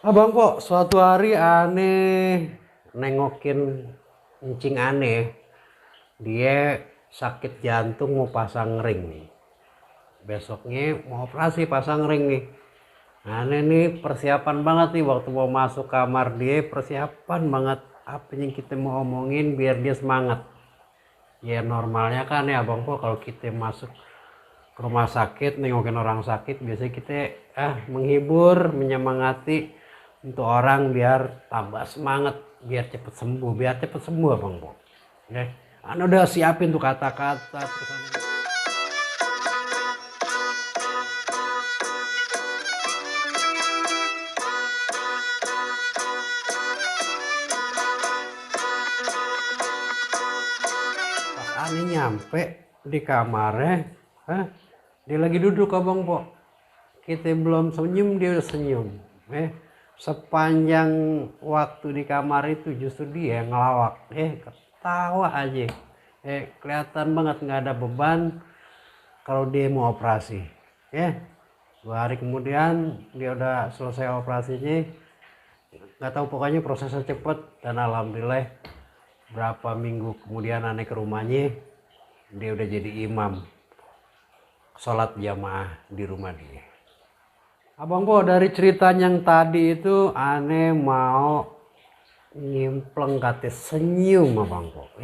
Abang kok suatu hari aneh nengokin encing aneh. Dia sakit jantung mau pasang ring nih. Besoknya mau operasi pasang ring nih. Aneh nih persiapan banget nih waktu mau masuk kamar dia persiapan banget apa yang kita mau omongin biar dia semangat. Ya normalnya kan ya abang kok kalau kita masuk ke rumah sakit nengokin orang sakit biasanya kita menghibur menyemangati untuk orang biar tambah semangat biar cepet sembuh abang po. Oke, anda udah siapin tuh kata-kata terus pas aneh nyampe di kamarnya, dia lagi duduk abang po. Kita belum senyum dia udah senyum. Sepanjang waktu di kamar itu justru dia yang ngelawak. Ketawa aja. Kelihatan banget nggak ada beban kalau dia mau operasi. 2 hari kemudian dia udah selesai operasinya. Nggak tahu pokoknya prosesnya cepet dan alhamdulillah berapa minggu kemudian aneh ke rumahnya dia udah jadi imam sholat jamaah di rumah dia. Abang kok dari cerita yang tadi itu aneh mau nyimpleng kata senyum abang kok.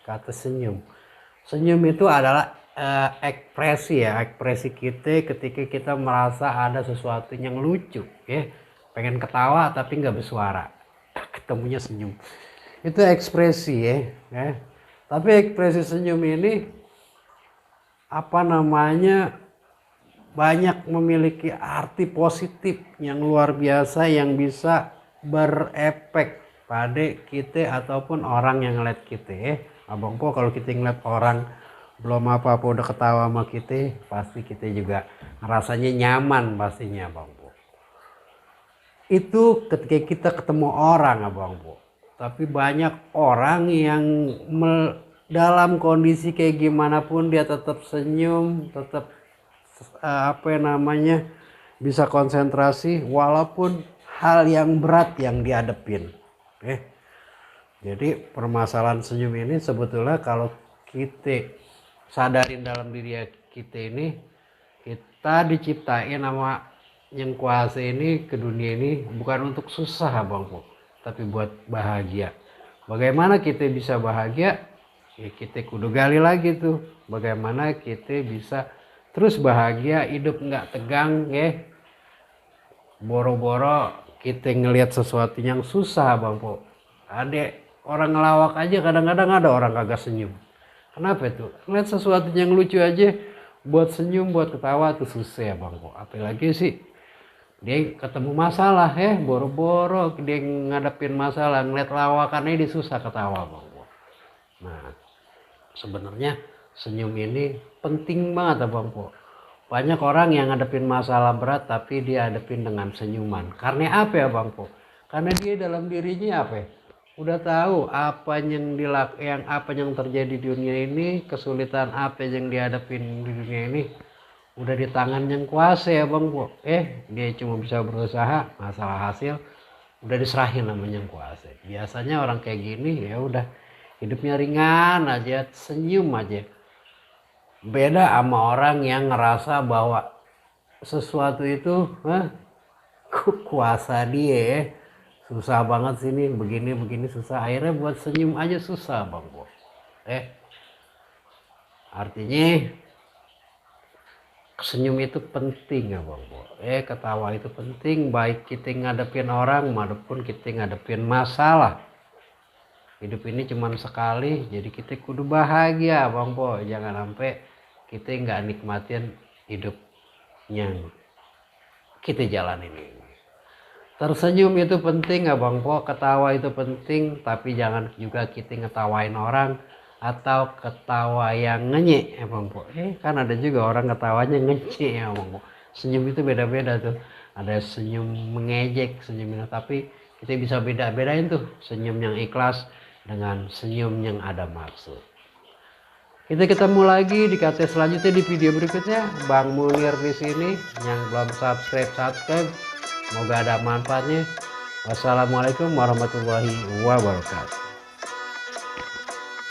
Kata senyum. Senyum itu adalah ekspresi kita ketika kita merasa ada sesuatu yang lucu. Pengen ketawa tapi nggak bersuara. Ketemunya senyum. Itu ekspresi Tapi ekspresi senyum ini apa namanya banyak memiliki arti positif yang luar biasa yang bisa berefek pada kita ataupun orang yang ngeliat kita. Abang po kalau kita ngeliat orang belum apa-apa udah ketawa sama kita pasti kita juga rasanya nyaman pastinya abang po. Itu ketika kita ketemu orang abang po. Tapi banyak orang yang dalam kondisi kayak gimana pun dia tetap senyum, tetap bisa konsentrasi walaupun hal yang berat yang dihadapin. Jadi permasalahan senyum ini sebetulnya kalau kita sadarin dalam diri kita ini kita diciptain sama yang kuasa ini ke dunia ini bukan untuk susah abang po, tapi buat bahagia. Bagaimana kita bisa bahagia? Kita kudu gali lagi tuh bagaimana kita bisa terus bahagia, hidup nggak tegang boro-boro kita ngelihat sesuatu yang susah bang po. Ada orang ngelawak aja kadang-kadang ada orang kagak senyum. Kenapa itu? Ngeliat sesuatu yang lucu aja buat senyum, buat ketawa tuh susah ya bang po. Apalagi sih dia ketemu masalah boro-boro dia ngadepin masalah ngeliat lawakannya dia susah ketawa bang po. Nah sebenarnya senyum ini penting banget abang po. Banyak orang yang ngadepin masalah berat tapi dia hadepin dengan senyuman. Karena apa ya bang po? Karena dia dalam dirinya apa ya? Udah tahu apa yang terjadi di dunia ini, kesulitan apa yang dihadapin di dunia ini udah di tangan yang kuasa ya bang po. Dia cuma bisa berusaha, masalah hasil udah diserahin sama yang kuasa. Biasanya orang kayak gini ya udah hidupnya ringan aja, senyum aja. Beda sama orang yang ngerasa bahwa sesuatu itu kuasa dia susah banget sini begini susah, akhirnya buat senyum aja susah bang bos. Artinya senyum itu penting ya bang bos. Ketawa itu penting baik kita ngadepin orang maupun kita ngadepin masalah. Hidup ini cuma sekali jadi kita kudu bahagia bang po. Jangan sampai kita nggak nikmatin hidup yang kita jalanin ini. Tersenyum itu penting ya bang po. Ketawa itu penting tapi jangan juga kita ngetawain orang atau ketawa yang ngenyek ya bang po. Kan ada juga orang ketawanya ngenyek ya bang po. Senyum itu beda-beda tuh. Ada senyum mengejek, senyum tapi kita bisa beda-bedain tuh senyum yang ikhlas dengan senyum yang ada maksud. Kita ketemu lagi di KT selanjutnya di video berikutnya. Bang Munir di sini yang belum subscribe. Semoga ada manfaatnya. Wassalamualaikum warahmatullahi wabarakatuh.